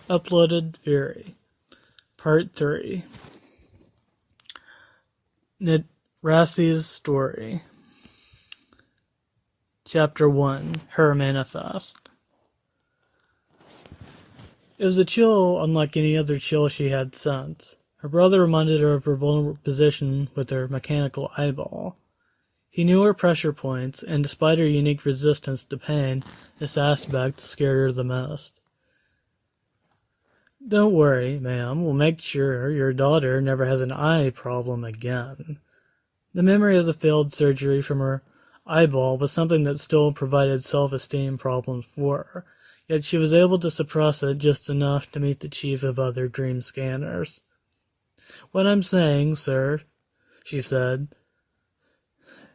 Uploaded Fury, Part 3. Rassie's Story. Chapter 1, Her Manifest. It was a chill unlike any other chill she had since. Her brother reminded her of her vulnerable position with her mechanical eyeball. He knew her pressure points, and despite her unique resistance to pain, this aspect scared her the most. Don't worry, ma'am. We'll make sure your daughter never has an eye problem again. The memory of the failed surgery from her eyeball was something that still provided self-esteem problems for her, yet she was able to suppress it just enough to meet the chief of other dream scanners. What I'm saying, sir, she said,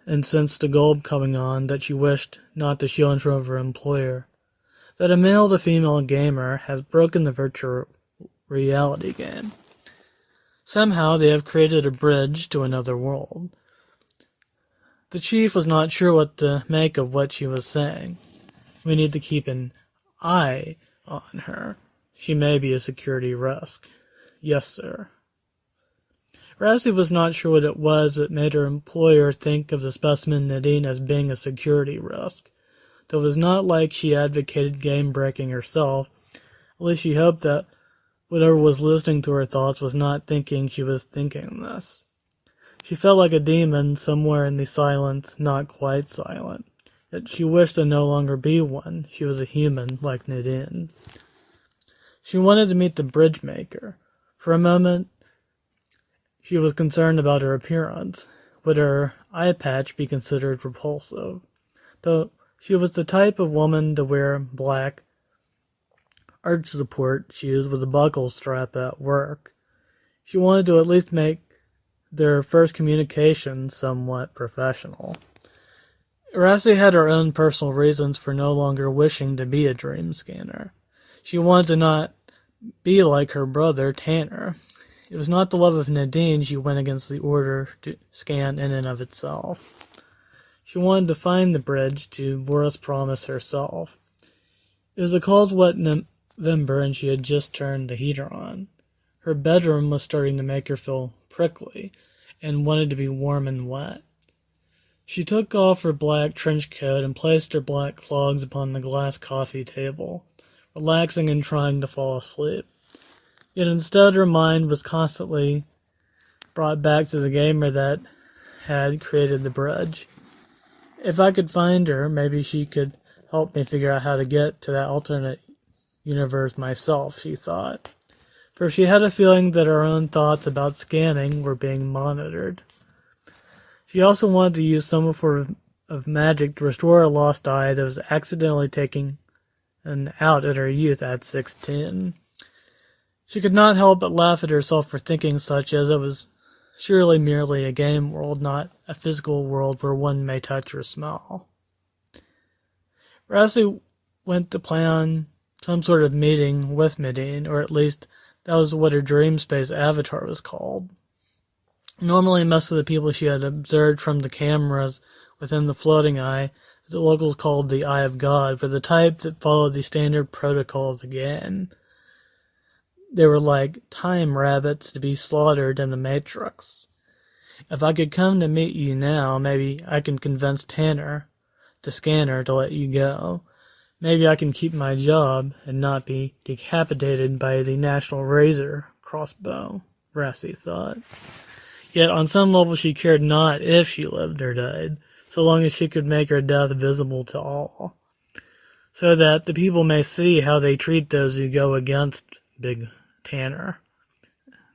and sensed a gulp coming on that she wished not to show in front of her employer, that a male-to-female gamer has broken the virtual reality game. Somehow they have created a bridge to another world. The chief was not sure what to make of what she was saying. We need to keep an eye on her. She may be a security risk. Yes, sir. Rassie was not sure what it was that made her employer think of the specimen Nadine as being a security risk. Though it was not like she advocated game-breaking herself, at least she hoped that whatever was listening to her thoughts was not thinking she was thinking this. She felt like a demon somewhere in the silence, not quite silent. Yet she wished to no longer be one. She was a human, like Nadine. She wanted to meet the bridge maker. For a moment, she was concerned about her appearance. Would her eye patch be considered repulsive? Though she was the type of woman to wear black arch support shoes with a buckle strap at work. She wanted to at least make their first communication somewhat professional. Rassie had her own personal reasons for no longer wishing to be a dream scanner. She wanted to not be like her brother, Tanner. It was not the love of Nadine she went against the order to scan in and of itself. She wanted to find the bridge to Vora's promise herself. It was a cold, wet November, and she had just turned the heater on. Her bedroom was starting to make her feel prickly, and wanted to be warm and wet. She took off her black trench coat and placed her black clogs upon the glass coffee table, relaxing and trying to fall asleep. Yet instead her mind was constantly brought back to the gamer that had created the bridge. If I could find her, maybe she could help me figure out how to get to that alternate universe myself, she thought. For she had a feeling that her own thoughts about scanning were being monitored. She also wanted to use some form of magic to restore a lost eye that was accidentally taken out at her youth at 16. She could not help but laugh at herself for thinking such, as it was surely merely a game world, not a physical world where one may touch or smell. Rassie went to plan some sort of meeting with Nadine, or at least that was what her dream space avatar was called. Normally, most of the people she had observed from the cameras within the floating eye, as the locals called the Eye of God, were the type that followed the standard protocol of the game. They were like time rabbits to be slaughtered in the Matrix. If I could come to meet you now, maybe I can convince Tanner, the scanner, to let you go. Maybe I can keep my job and not be decapitated by the National Razor crossbow, Rassie thought. Yet on some level she cared not if she lived or died, so long as she could make her death visible to all, so that the people may see how they treat those who go against Big Tanner.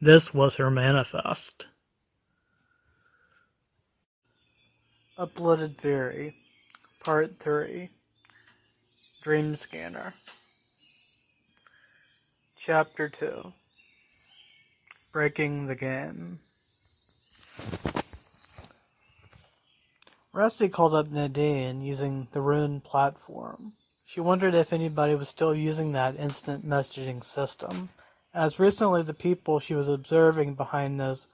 This was her manifest. Uploaded Theory, Part 3. Dream Scanner. Chapter 2. Breaking the Game. Rassie called up Nadine using the Rune platform. She wondered if anybody was still using that instant messaging system, as recently the people she was observing behind those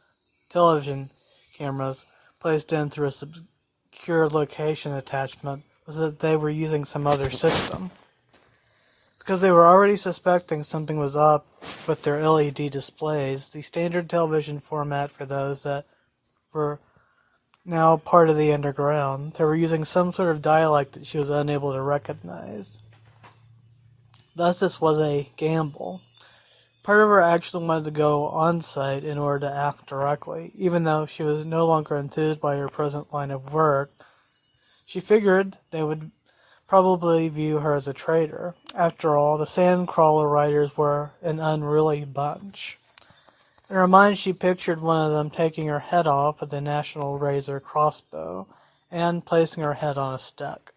television cameras placed in through a secure location attachment was that they were using some other system. Because they were already suspecting something was up with their LED displays, the standard television format for those that were now part of the underground, they were using some sort of dialect that she was unable to recognize. Thus, this was a gamble. Part of her actually wanted to go on site in order to act directly, even though she was no longer enthused by her present line of work. She figured they would probably view her as a traitor. After all, the Sandcrawler riders were an unruly bunch. In her mind, she pictured one of them taking her head off with a National Razor crossbow and placing her head on a stick.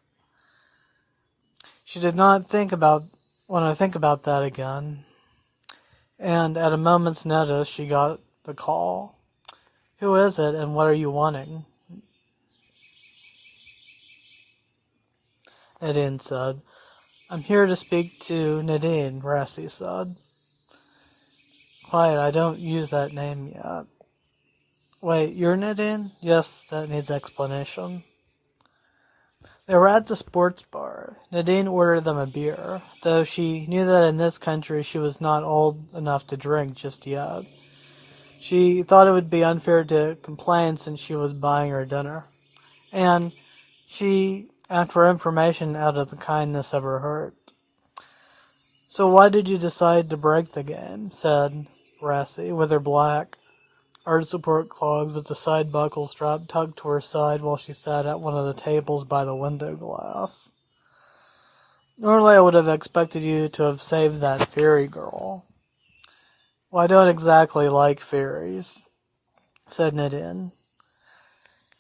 She did not want to think about that again. And at a moment's notice, she got the call. "Who is it, and what are you wanting?" Nadine said. "I'm here to speak to Nadine," Rassie said. "Quiet, I don't use that name yet." "Wait, you're Nadine?" "Yes, that needs explanation." They were at the sports bar. Nadine ordered them a beer, though she knew that in this country she was not old enough to drink just yet. She thought it would be unfair to complain since she was buying her dinner. And she asked for information out of the kindness of her heart. "So why did you decide to break the game?" said Rassie, with her black art support clogs with the side buckle strap tucked to her side while she sat at one of the tables by the window glass. "Normally I would have expected you to have saved that fairy girl." "Well, I don't exactly like fairies," said Nadine.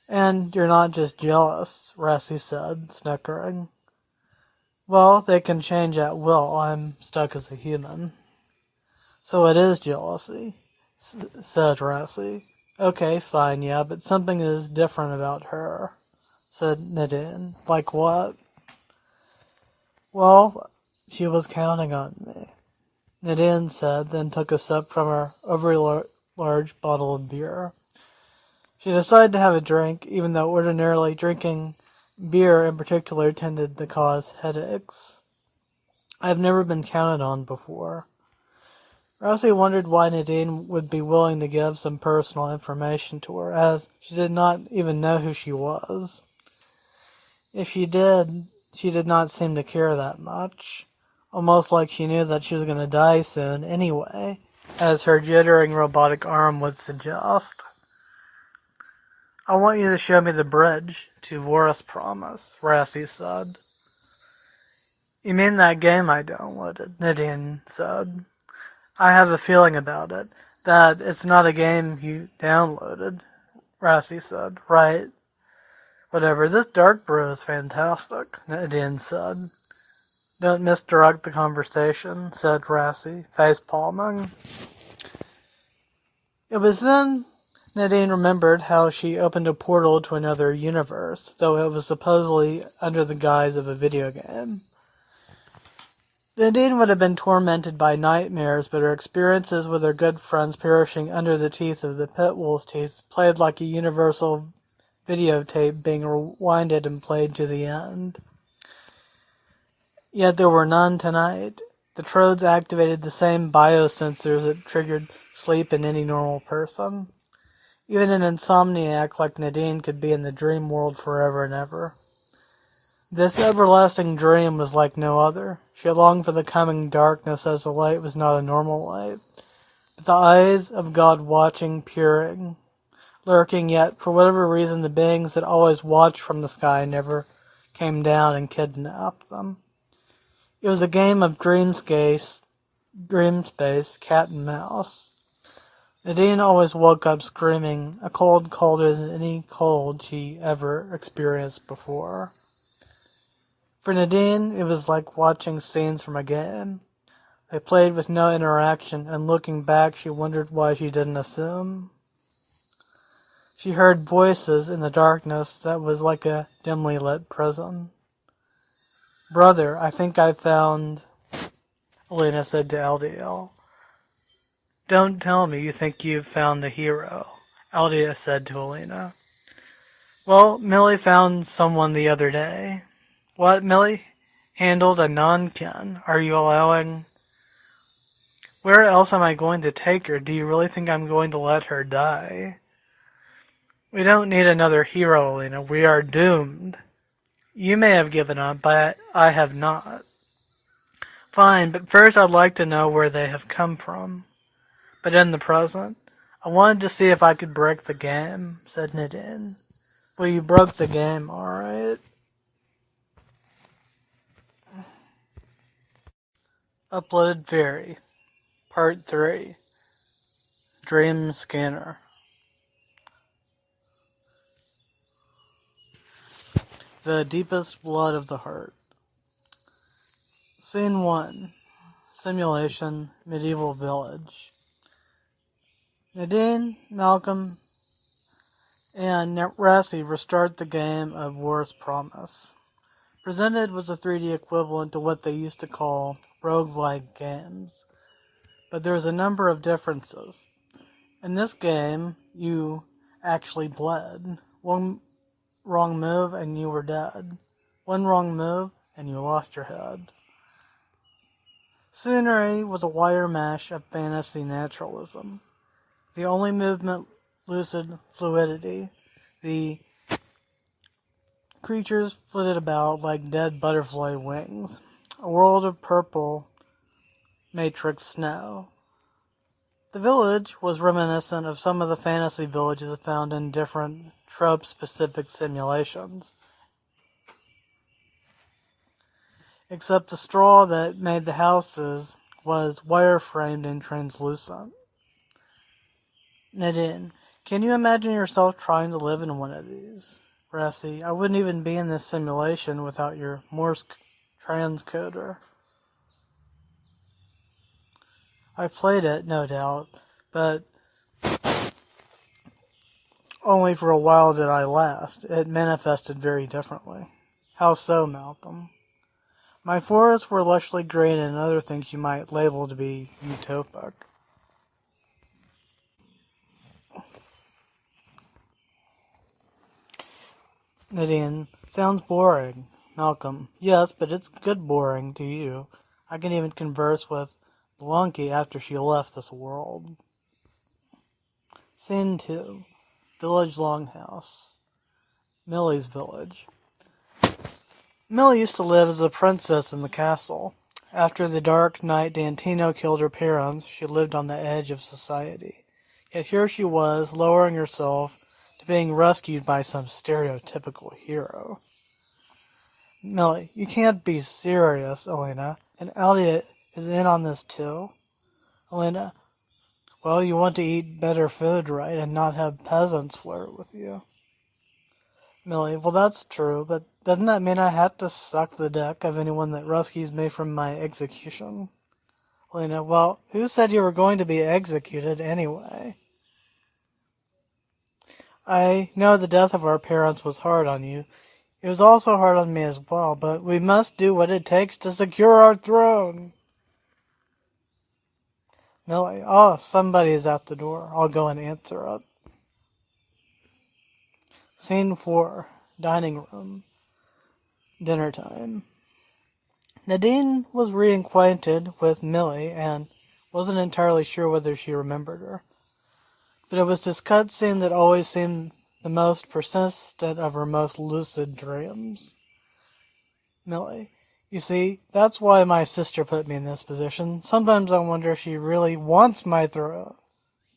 "And you're not just jealous," Rassie said, snickering. "Well, they can change at will. I'm stuck as a human." "So it is jealousy," said Rassie. "Okay, fine, yeah, but something is different about her," said Nadine. "Like what?" "Well, she was counting on me," Nadine said, then took a sip from her overly large bottle of beer. She decided to have a drink, even though ordinarily drinking beer in particular tended to cause headaches. "I've never been counted on before." Rassie wondered why Nadine would be willing to give some personal information to her, as she did not even know who she was. If she did not seem to care that much, almost like she knew that she was going to die soon anyway, as her jittering robotic arm would suggest. "I want you to show me the bridge to Vora's Promise," Rassie said. "You mean that game I downloaded?" Nadine said. "I have a feeling about it, that it's not a game you downloaded," Rassie said. "Right. Whatever, this dark brew is fantastic," Nadine said. "Don't misdirect the conversation," said Rassie, face-palming. It was then Nadine remembered how she opened a portal to another universe, though it was supposedly under the guise of a video game. Nadine would have been tormented by nightmares, but her experiences with her good friends perishing under the teeth of the pit wolf's teeth played like a universal videotape being rewinded and played to the end. Yet there were none tonight. The trodes activated the same biosensors that triggered sleep in any normal person. Even an insomniac like Nadine could be in the dream world forever and ever. This everlasting dream was like no other. She had longed for the coming darkness, as the light was not a normal light, but the eyes of God watching, peering, lurking, yet for whatever reason the beings that always watched from the sky never came down and kidnapped them. It was a game of dream space, cat and mouse. Nadine always woke up screaming, a cold colder than any cold she ever experienced before. For Nadine, it was like watching scenes from a game. They played with no interaction, and looking back, she wondered why she didn't assume. She heard voices in the darkness that was like a dimly lit prison. "Brother, I think I found," Elena said to LDL. "Don't tell me you think you've found the hero," Aldia said to Elena. "Well, Millie found someone the other day." "What, Millie?" handled a non-kin. Are you allowing... Where else am I going to take her? Do you really think I'm going to let her die? We don't need another hero, Elena. We are doomed. You may have given up, but I have not. Fine, but first I'd like to know where they have come from. But in the present, I wanted to see if I could break the game, said Nadine. Well, you broke the game, alright. Uploaded Fairy, Part 3, Dream Scanner. The deepest blood of the heart. Scene 1. Simulation, Medieval Village. Nadine, Malcolm, and Rassie restart the game of War's Promise. Presented was a 3D equivalent to what they used to call roguelike games, but there's a number of differences. In this game, you actually bled. One wrong move and you were dead. One wrong move and you lost your head. Scenery was a wire mesh of fantasy naturalism. The only movement, lucid fluidity. The creatures flitted about like dead butterfly wings. A world of purple matrix snow. The village was reminiscent of some of the fantasy villages found in different trope-specific simulations. Except the straw that made the houses was wire-framed and translucent. Nadine, can you imagine yourself trying to live in one of these? Rassie, I wouldn't even be in this simulation without your Morse transcoder. I played it, no doubt, but only for a while did I last. It manifested very differently. How so, Malcolm? My forests were lushly green and other things you might label to be utopic. Nadine, sounds boring. Malcolm, yes, but it's good boring to you. I can even converse with Blunky after she left this world. Scene 2. Village Longhouse. Millie's village. Millie used to live as a princess in the castle. After the dark night Dantino killed her parents, she lived on the edge of society. Yet here she was, lowering herself to being rescued by some stereotypical hero. Millie, you can't be serious, Elena. And Elliot is in on this too. Elena, well, you want to eat better food, right, and not have peasants flirt with you. Millie, well, that's true, but doesn't that mean I have to suck the dick of anyone that rescues me from my execution? Elena, well, who said you were going to be executed anyway? I know the death of our parents was hard on you. It was also hard on me as well, but we must do what it takes to secure our throne. Millie, oh, somebody is at the door. I'll go and answer it. Scene 4. Dining room. Dinner time. Nadine was reacquainted with Millie and wasn't entirely sure whether she remembered her. But it was this cutscene that always seemed the most persistent of her most lucid dreams. Millie, you see, that's why my sister put me in this position. Sometimes I wonder if she really wants my throat.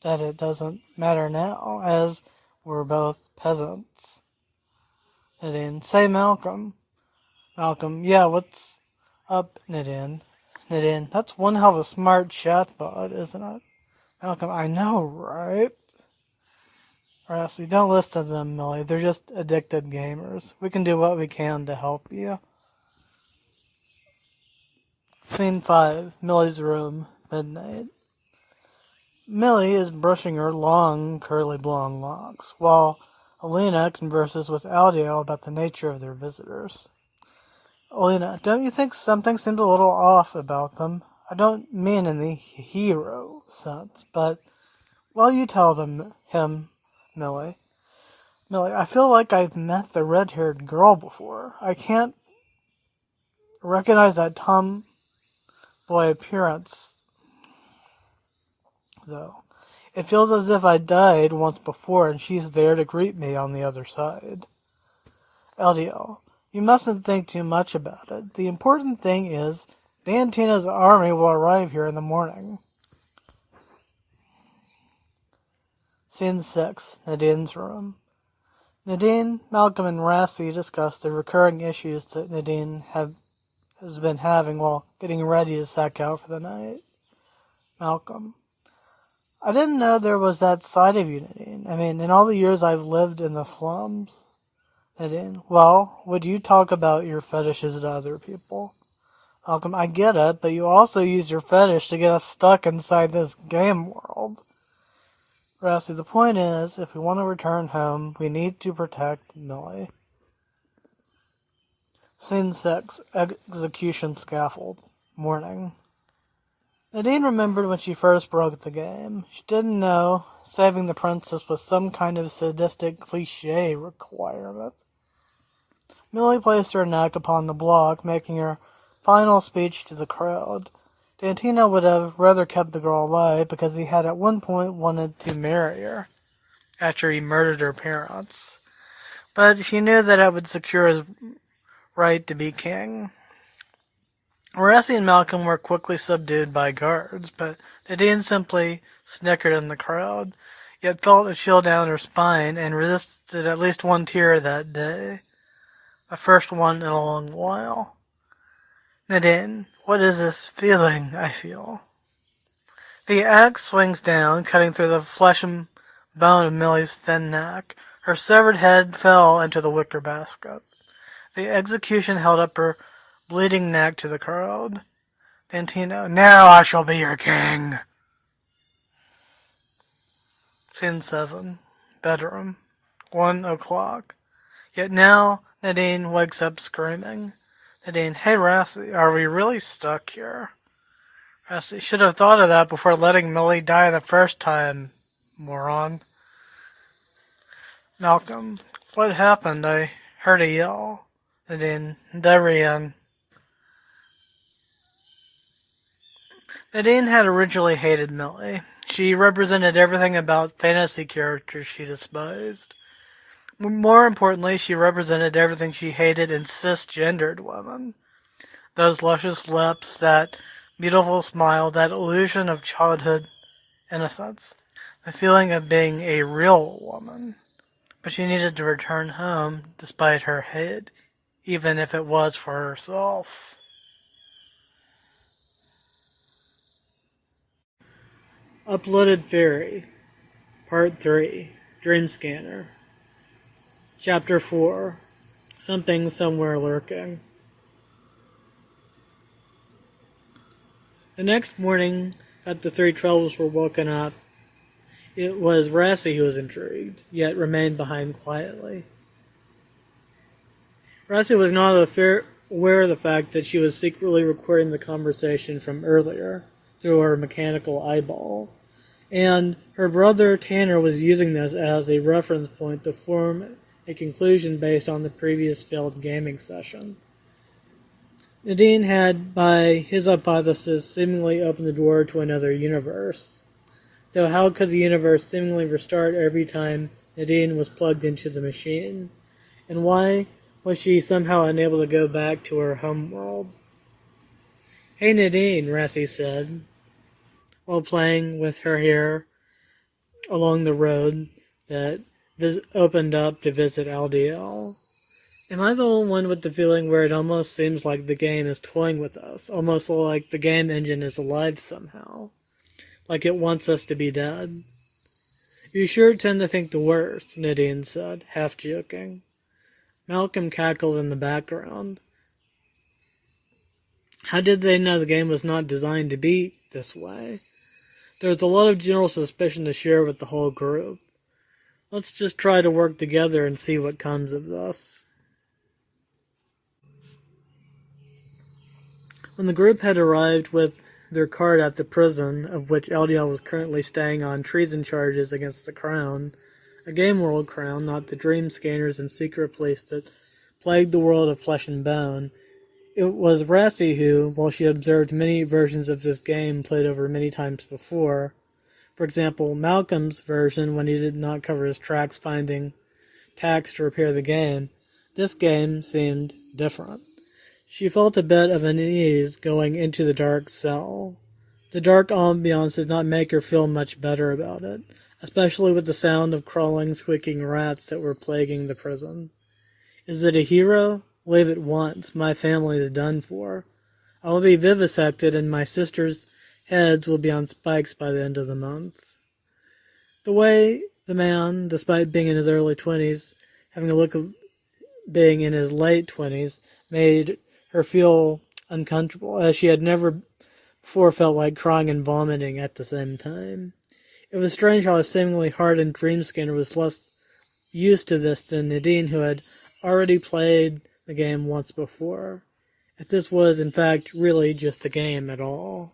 That it doesn't matter now, as we're both peasants. Nadine, say Malcolm. Malcolm, yeah, what's up, Nadine? Nadine, that's one hell of a smart chatbot, isn't it? Malcolm, I know, right? Rassie, don't listen to them, Millie. They're just addicted gamers. We can do what we can to help you. Scene 5. Millie's room. Midnight. Millie is brushing her long, curly blonde locks, while Elena converses with Aldio about the nature of their visitors. Elena, don't you think something seemed a little off about them? I don't mean in the hero sense, but, well, you tell him, Millie. Millie, I feel like I've met the red-haired girl before. I can't I recognize that tomboy appearance, though. It feels as if I died once before and she's there to greet me on the other side. LDL, you mustn't think too much about it. The important thing is Dantina's army will arrive here in the morning. Scene 6, Nadine's room. Nadine, Malcolm, and Rassie discuss the recurring issues that Nadine has been having while getting ready to sack out for the night. Malcolm, I didn't know there was that side of you, Nadine. I mean, in all the years I've lived in the slums. Nadine, well, would you talk about your fetishes to other people? Malcolm, I get it, but you also use your fetish to get us stuck inside this game world. Rassie, the point is, if we want to return home, we need to protect Millie. Scene 6, Execution Scaffold. Morning. Nadine remembered when she first broke the game. She didn't know saving the princess was some kind of sadistic cliché requirement. Millie placed her neck upon the block, making her final speech to the crowd. Dantina would have rather kept the girl alive because he had at one point wanted to marry her after he murdered her parents. But she knew that it would secure his right to be king. Rassie and Malcolm were quickly subdued by guards, but Nadine simply snickered in the crowd, yet felt a chill down her spine and resisted at least one tear that day. The first one in a long while. Nadine, what is this feeling I feel? The axe swings down, cutting through the flesh and bone of Millie's thin neck. Her severed head fell into the wicker basket. The execution held up her bleeding neck to the crowd. Dantina, now I shall be your king. Scene 7, bedroom. 1 o'clock. Yet now Nadine wakes up screaming. Nadine, hey Rassie, are we really stuck here? Rassie, should have thought of that before letting Millie die the first time, moron. Malcolm, what happened? I heard a yell. Nadine, Darien. Nadine had originally hated Millie. She represented everything about fantasy characters she despised. More importantly, she represented everything she hated in cisgendered women. Those luscious lips, that beautiful smile, that illusion of childhood innocence. The feeling of being a real woman. But she needed to return home, despite her hate, even if it was for herself. Uploaded Fairy, Part 3, Dream Scanner. Chapter 4, Something Somewhere Lurking. The next morning, that the three troubles were woken up, it was Rassie who was intrigued, yet remained behind quietly. Rassie was not aware of the fact that she was secretly recording the conversation from earlier through her mechanical eyeball, and her brother Tanner was using this as a reference point to form a conclusion based on the previous failed gaming session. Nadine had, by his hypothesis, seemingly opened the door to another universe. Though how could the universe seemingly restart every time Nadine was plugged into the machine? And why was she somehow unable to go back to her home world? Hey Nadine, Rassie said, while playing with her hair along the road that opened up to visit LDL. Am I the only one with the feeling where it almost seems like the game is toying with us, almost like the game engine is alive somehow, like it wants us to be dead? You sure tend to think the worst, Nadine said, half joking. Malcolm cackled in the background. How did they know the game was not designed to be this way? There's a lot of general suspicion to share with the whole group. Let's just try to work together and see what comes of this. When the group had arrived with their cart at the prison, of which LDL was currently staying on treason charges against the Crown, a game world crown, not the dream scanners and secret police that plagued the world of flesh and bone, It was Rassie who, while she observed many versions of this game played over many times before, for example, Malcolm's version when he did not cover his tracks finding tacks to repair the game, this game seemed different. She felt a bit of unease going into the dark cell. The dark ambiance did not make her feel much better about it, especially with the sound of crawling, squeaking rats that were plaguing the prison. Is it a hero? Leave at once. My family is done for. I will be vivisected and my sister's heads will be on spikes by the end of the month. The way the man, despite being in his early 20s, having a look of being in his late 20s, made her feel uncomfortable, as she had never before felt like crying and vomiting at the same time. It was strange how a seemingly hardened dream scanner was less used to this than Nadine, who had already played the game once before. If this was, in fact, really just a game at all.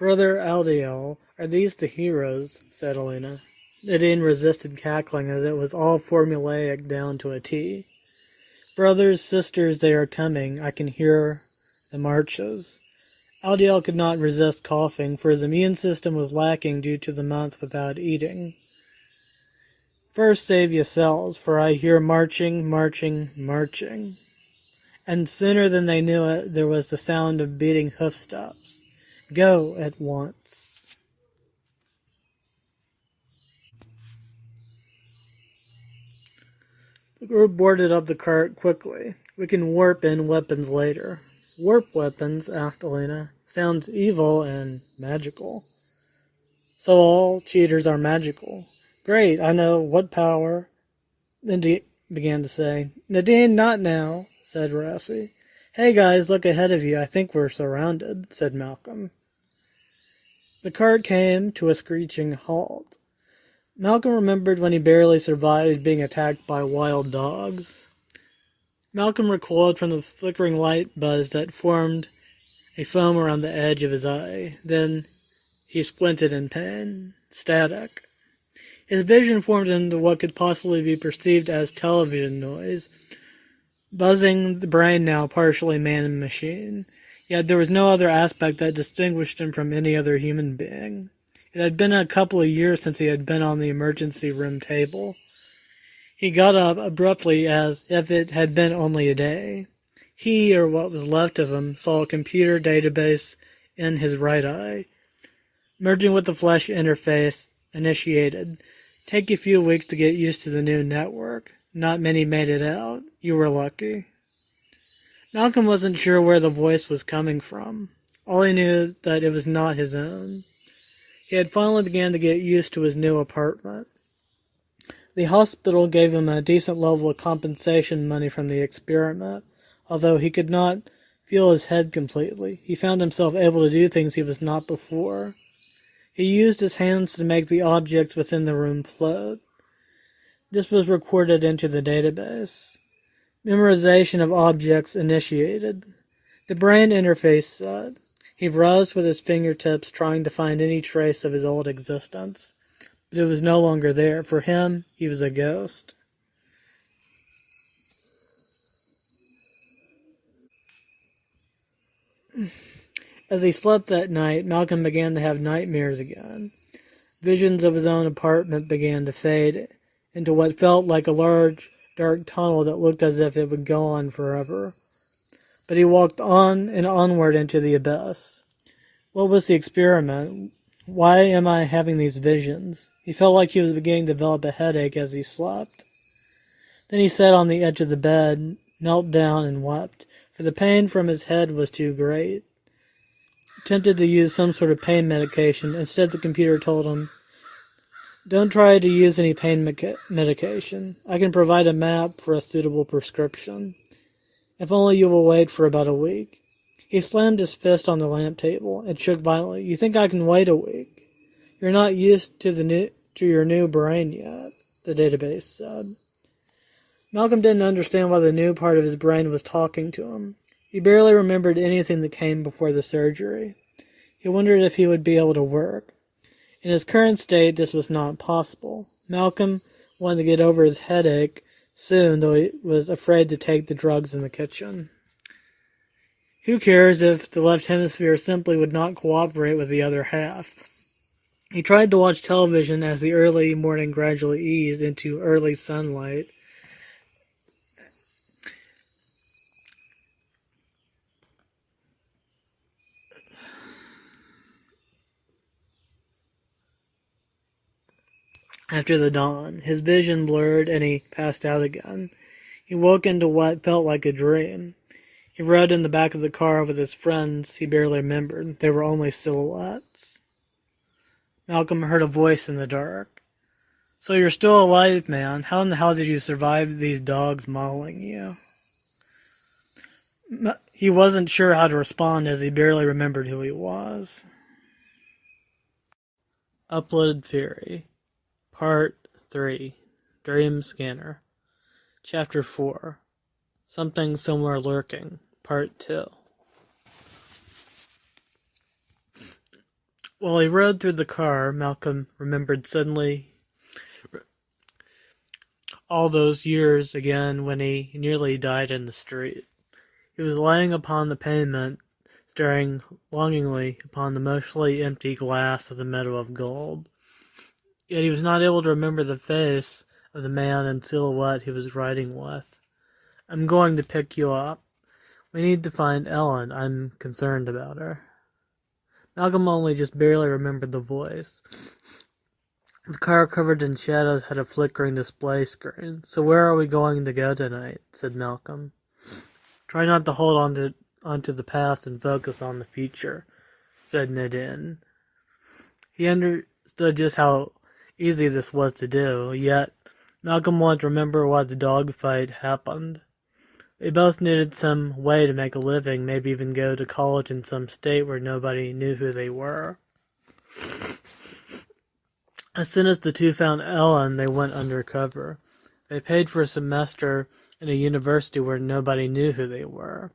Brother Aldiel, are these the heroes? Said Elena. Nadine resisted cackling, as it was all formulaic down to a T. Brothers, sisters, they are coming. I can hear the marches. Aldiel could not resist coughing, for his immune system was lacking due to the month without eating. First save yourselves, for I hear marching, marching, marching. And sooner than they knew it, there was the sound of beating hoofsteps. Go at once. The group boarded up the cart quickly. We can warp in weapons later. Warp weapons? Asked Elena. Sounds evil and magical. So all cheaters are magical. Great, I know. What power? Nadine began to say. Nadine, not now, said Rassie. Hey guys, look ahead of you. I think we're surrounded, said Malcolm. The cart came to a screeching halt. Malcolm remembered when he barely survived being attacked by wild dogs. Malcolm recoiled from the flickering light buzz that formed a foam around the edge of his eye. Then he squinted in pain. Static. His vision formed into what could possibly be perceived as television noise, buzzing the brain now partially man and machine. Yet there was no other aspect that distinguished him from any other human being. It had been a couple of years since he had been on the emergency room table. He got up abruptly as if it had been only a day. He, or what was left of him, saw a computer database in his right eye. Merging with the flesh interface, initiated. Take a few weeks to get used to the new network. Not many made it out. You were lucky. Malcolm wasn't sure where the voice was coming from. All he knew that it was not his own. He had finally begun to get used to his new apartment. The hospital gave him a decent level of compensation money from the experiment, although he could not feel his head completely. He found himself able to do things he was not before. He used his hands to make the objects within the room float. This was recorded into the database. Memorization of objects initiated. The brain interface said. He browsed with his fingertips, trying to find any trace of his old existence. But it was no longer there. For him, he was a ghost. As he slept that night, Malcolm began to have nightmares again. Visions of his own apartment began to fade into what felt like a large, dark tunnel that looked as if it would go on forever. But he walked on and onward into the abyss. What was the experiment? Why am I having these visions? He felt like he was beginning to develop a headache as he slept. Then he sat on the edge of the bed, knelt down, and wept, for the pain from his head was too great. Tempted to use some sort of pain medication. Instead, the computer told him, don't try to use any pain medication. I can provide a map for a suitable prescription. If only you will wait for about a week. He slammed his fist on the lamp table and shook violently. You think I can wait a week? You're not used to your new brain yet, the database said. Malcolm didn't understand why the new part of his brain was talking to him. He barely remembered anything that came before the surgery. He wondered if he would be able to work. In his current state, this was not possible. Malcolm wanted to get over his headache soon, though he was afraid to take the drugs in the kitchen. Who cares if the left hemisphere simply would not cooperate with the other half? He tried to watch television as the early morning gradually eased into early sunlight. After the dawn, his vision blurred and he passed out again. He woke into what felt like a dream. He rode in the back of the car with his friends he barely remembered. They were only silhouettes. Malcolm heard a voice in the dark. "So you're still alive, man. How in the hell did you survive these dogs mauling you?" He wasn't sure how to respond as he barely remembered who he was. Uploaded Theory. Part 3. Dream Scanner. Chapter 4. Something Somewhere Lurking. Part 2. While he rode through the car, Malcolm remembered suddenly all those years again when he nearly died in the street. He was lying upon the pavement, staring longingly upon the mostly empty glass of the meadow of gold. Yet he was not able to remember the face of the man in silhouette he was riding with. "I'm going to pick you up. We need to find Ellen. I'm concerned about her." Malcolm only just barely remembered the voice. The car covered in shadows had a flickering display screen. "So where are we going to go tonight?" said Malcolm. "Try not to hold onto the past and focus on the future," said Nadine. He understood just how easy this was to do, yet Malcolm wanted to remember why the dogfight happened. They both needed some way to make a living, maybe even go to college in some state where nobody knew who they were. As soon as the two found Ellen, they went undercover. They paid for a semester in a university where nobody knew who they were,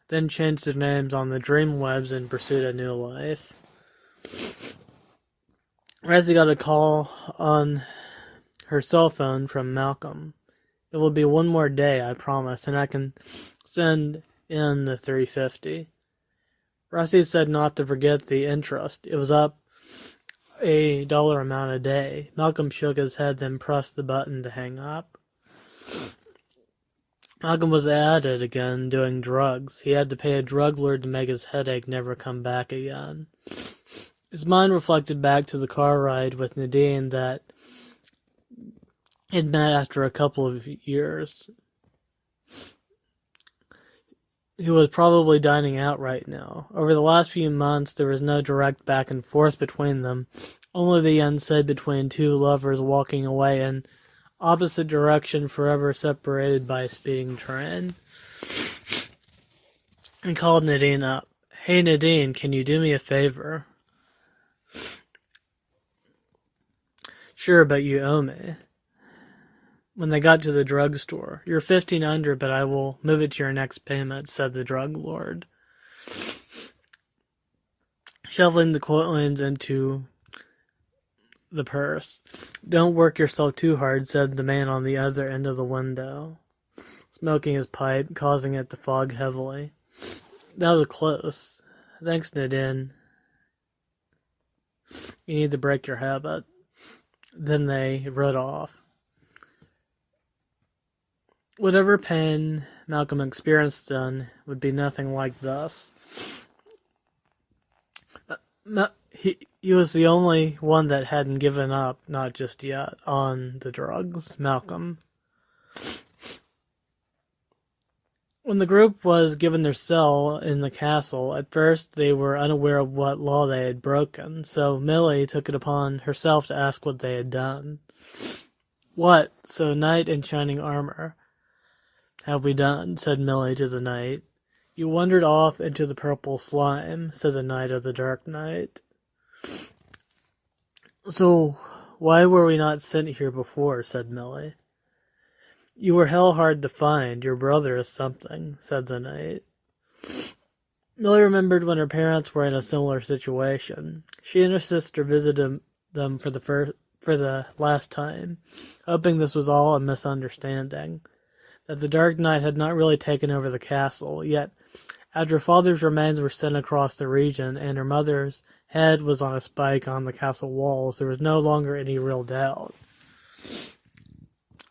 then changed their names on the dream webs and pursued a new life. Rassie got a call on her cell phone from Malcolm. "It will be one more day, I promise, and I can send in the $350. Rassie said not to forget the interest. It was up $1 amount a day. Malcolm shook his head, then pressed the button to hang up. Malcolm was at it again, doing drugs. He had to pay a drug lord to make his headache never come back again. His mind reflected back to the car ride with Nadine that he'd met after a couple of years. He was probably dining out right now. Over the last few months, there was no direct back and forth between them, only the unsaid between two lovers walking away in opposite direction, forever separated by a speeding train. He called Nadine up. "Hey Nadine, can you do me a favor?" "Sure, but you owe me." When they got to the drugstore, "You're 15 under, but I will move it to your next payment," said the drug lord, shoveling the coins into the purse. "Don't work yourself too hard," said the man on the other end of the window, smoking his pipe, causing it to fog heavily. "That was close. Thanks, Nadine. You need to break your habit." Then they rode off. Whatever pain Malcolm experienced then would be nothing like this. He was the only one that hadn't given up, not just yet, on the drugs. Malcolm. When the group was given their cell in the castle, at first they were unaware of what law they had broken, so Millie took it upon herself to ask what they had done. "What, so knight in shining armor, have we done?" said Millie to the knight. "You wandered off into the purple slime," said the knight of the dark night. "So why were we not sent here before?" said Millie. "You were hell hard to find. Your brother is something," said the knight. Millie remembered when her parents were in a similar situation. She and her sister visited them for the for the last time, hoping this was all a misunderstanding, that the dark night had not really taken over the castle. Yet, after her father's remains were sent across the region and her mother's head was on a spike on the castle walls, there was no longer any real doubt.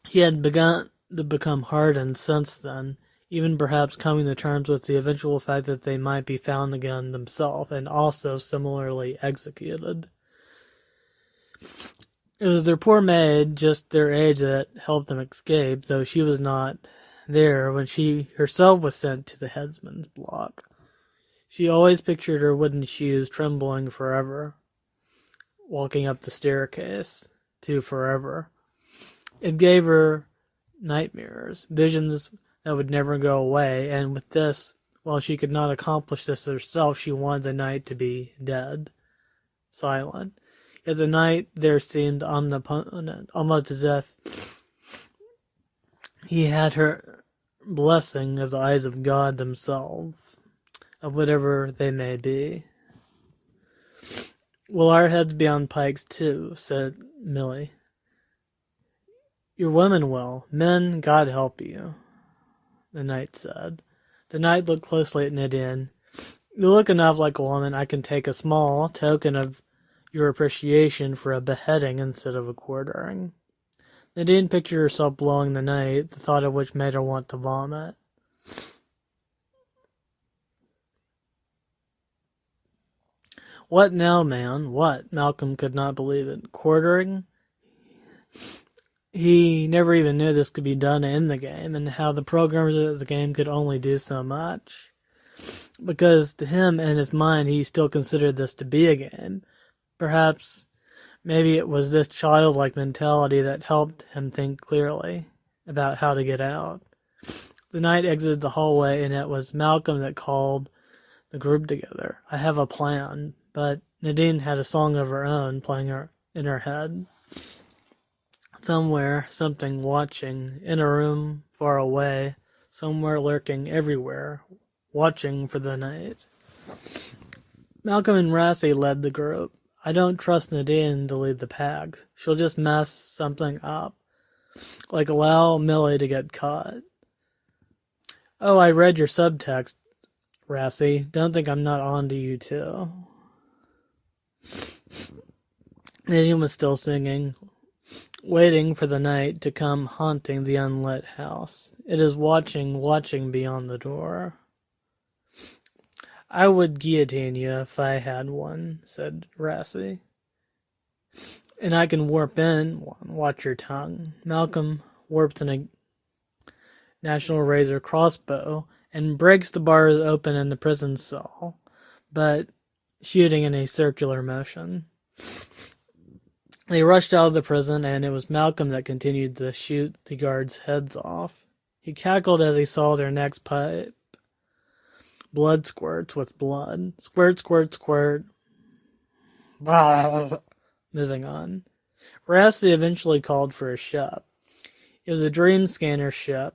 He had begun to become hardened since then, even perhaps coming to terms with the eventual fact that they might be found again themselves, and also similarly executed. It was their poor maid, just their age, that helped them escape, though she was not there when she herself was sent to the headsman's block. She always pictured her wooden shoes trembling forever, walking up the staircase to forever. It gave her nightmares, visions that would never go away, and with this, while she could not accomplish this herself, she wanted the night to be dead, silent. Yet the night there seemed omnipotent, almost as if he had her blessing of the eyes of God themselves, of whatever they may be. "Will our heads be on pikes too?" said Millie. "Your women will. Men, God help you," the knight said. The knight looked closely at Nadine. "You look enough like a woman. I can take a small token of your appreciation for a beheading instead of a quartering." Nadine pictured herself blowing the knight, the thought of which made her want to vomit. "What now, man? What?" Malcolm could not believe it. "Quartering?" He never even knew this could be done in the game, and how the programmers of the game could only do so much. Because to him, in his mind, he still considered this to be a game. Perhaps, maybe it was this childlike mentality that helped him think clearly about how to get out. The knight exited the hallway, and it was Malcolm that called the group together. "I have a plan," but Nadine had a song of her own playing in her head. Somewhere, something watching, in a room far away, somewhere lurking everywhere, watching for the night. Malcolm and Rassie led the group. "I don't trust Nadine to lead the pack. She'll just mess something up, like allow Millie to get caught." "Oh, I read your subtext, Rassie. Don't think I'm not on to you too." Nadine was still singing, waiting for the night to come haunting the unlit house. It is watching, watching beyond the door. "I would guillotine you if I had one," said Rassie. "And I can warp in one. Watch your tongue." Malcolm warps in a National Razor crossbow and breaks the bars open in the prison cell, but shooting in a circular motion. They rushed out of the prison, and it was Malcolm that continued to shoot the guards' heads off. He cackled as he saw their necks pipe. Blood squirts with blood. Squirt, squirt, squirt. Moving on. Rassie eventually called for a ship. It was a dream scanner ship,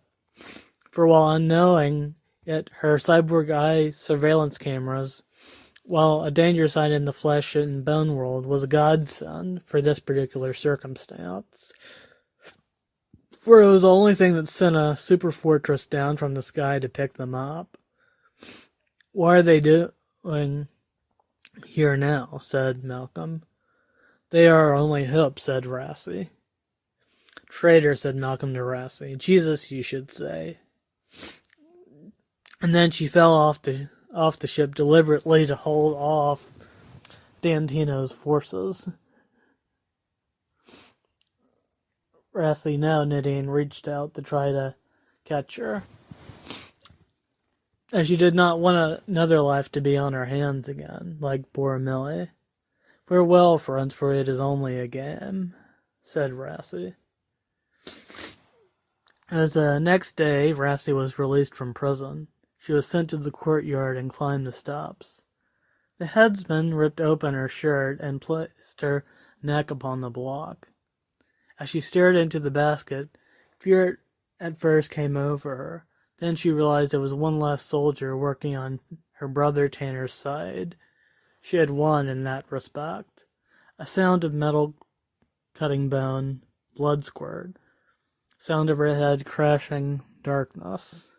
for while unknowing it, her cyborg eye surveillance cameras, while a danger sign in the flesh and bone world, was a godsend for this particular circumstance. For it was the only thing that sent a super fortress down from the sky to pick them up. "What are they doing here now?" said Malcolm. "They are our only hope," said Rassie. "Traitor," said Malcolm to Rassie. "Jesus, you should say." And then she fell off the ship deliberately to hold off Dantino's forces. Rassie, no, Nadine reached out to try to catch her, as she did not want another life to be on her hands again, like poor Millie. "Farewell, friends, for it is only a game," said Rassie. As the next day, Rassie was released from prison. She was sent to the courtyard and climbed the steps. The headsman ripped open her shirt and placed her neck upon the block. As she stared into the basket, fear at first came over her. Then she realized it was one less soldier working on her brother Tanner's side. She had won in that respect. A sound of metal cutting bone, blood squirt. Sound overhead, crashing darkness.